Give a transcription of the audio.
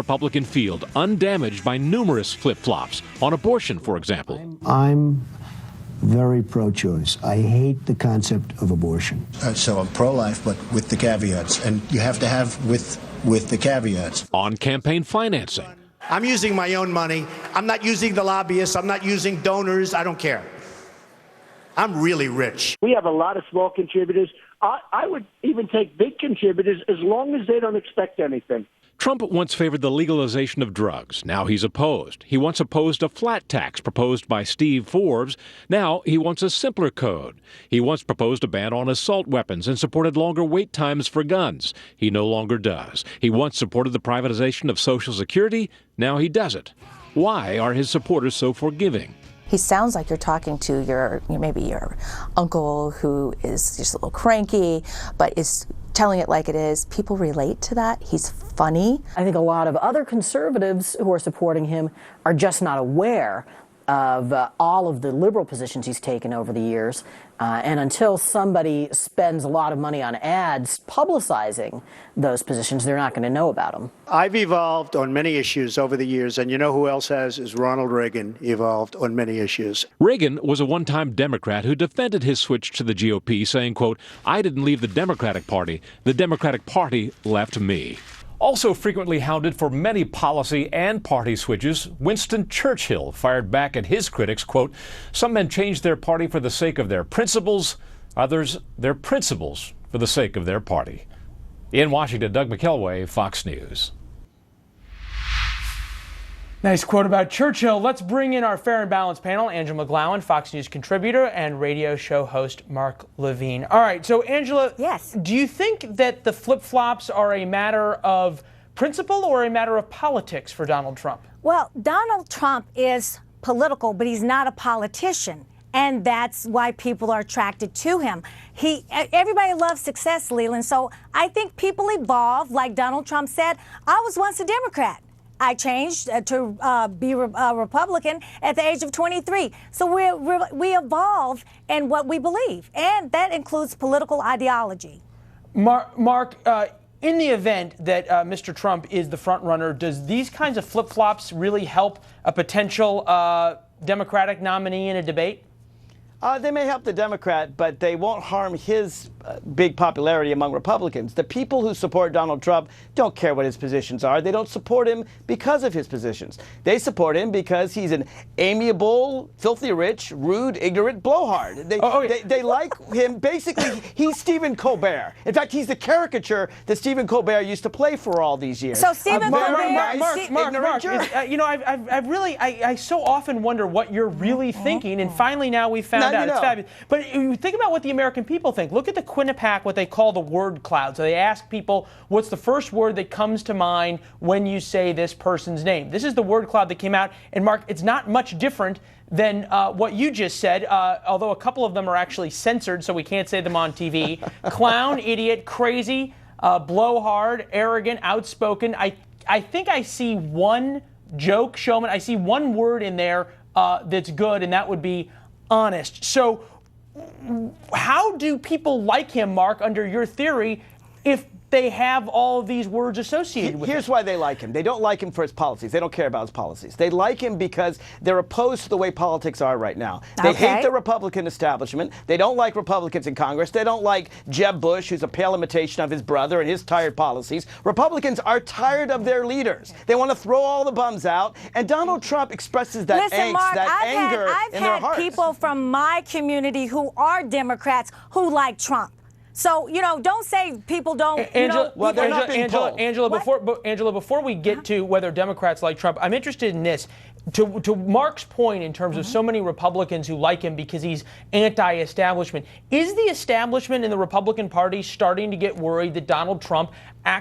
Republican field undamaged by numerous flip-flops on abortion, for example. I'm very pro-choice. I hate the concept of abortion. So I'm pro-life, but with the caveats, and you have to have with the caveats. On campaign financing. I'm using my own money. I'm not using the lobbyists. I'm not using donors. I don't care. I'm really rich. We have a lot of small contributors. I would even take big contributors as long as they don't expect anything. Trump once favored the legalization of drugs. Now he's opposed. He once opposed a flat tax proposed by Steve Forbes. Now he wants a simpler code. He once proposed a ban on assault weapons and supported longer wait times for guns. He no longer does. He once supported the privatization of Social Security. Now he doesn't. Why are his supporters so forgiving? He sounds like you're talking to maybe your uncle who is just a little cranky, but is telling it like it is. People relate to that. He's funny. I think a lot of other conservatives who are supporting him are just not aware of all of the liberal positions he's taken over the years. And until somebody spends a lot of money on ads publicizing those positions, they're not going to know about them. I've evolved on many issues over the years, and you know who else has is Ronald Reagan evolved on many issues. Reagan was a one-time Democrat who defended his switch to the GOP, saying, quote, "I didn't leave the Democratic Party. The Democratic Party left me." Also frequently hounded for many policy and party switches, Winston Churchill fired back at his critics, quote, "Some men change their party for the sake of their principles, others their principles for the sake of their party." In Washington, Doug McKelway, Fox News. Nice quote about Churchill. Let's bring in our Fair and Balanced panel, Angela McGlowan, Fox News contributor, and radio show host Mark Levine. All right, so Angela, yes. Do you think that the flip-flops are a matter of principle or a matter of politics for Donald Trump? Well, Donald Trump is political, but he's not a politician. And that's why people are attracted to him. Everybody loves success, Leland. So I think people evolve. Like Donald Trump said, I was once a Democrat. I changed to be a Republican at the age of 23. So we evolve in what we believe, and that includes political ideology. Mark, in the event that Mr. Trump is the front runner, does these kinds of flip-flops really help a potential Democratic nominee in a debate? They may help the Democrat, but they won't harm his big popularity among Republicans. The people who support Donald Trump don't care what his positions are. They don't support him because of his positions. They support him because he's an amiable, filthy rich, rude, ignorant blowhard. They like him. Basically, he's Stephen Colbert. In fact, he's the caricature that Stephen Colbert used to play for all these years. So Stephen Colbert, Mark, I so often wonder what you're really thinking, and finally now we found out. It's fabulous. But you think about what the American people think. Look at the Quinnipiac, what they call the word cloud. So they ask people, what's the first word that comes to mind when you say this person's name? This is the word cloud that came out. And Mark, it's not much different than what you just said, although a couple of them are actually censored, so we can't say them on TV. Clown, idiot, crazy, blowhard, arrogant, outspoken. I think I see one joke, showman. I see one word in there that's good, and that would be honest. So how do people like him, Mark, under your theory, if they have all of these words associated with him? Here's why they like him. They don't like him for his policies. They don't care about his policies. They like him because they're opposed to the way politics are right now. They hate the Republican establishment. They don't like Republicans in Congress. They don't like Jeb Bush, who's a pale imitation of his brother and his tired policies. Republicans are tired of their leaders. They want to throw all the bums out. And Donald Trump expresses that angst, Mark, that anger in their hearts. I've had people from my community who are Democrats who like Trump. So, don't say people don't. Angela, Angela, before we get to whether Democrats like Trump, I'm interested in this. To Mark's point, in terms of so many Republicans who like him because he's anti-establishment, is the establishment in the Republican Party starting to get worried that Donald Trump actually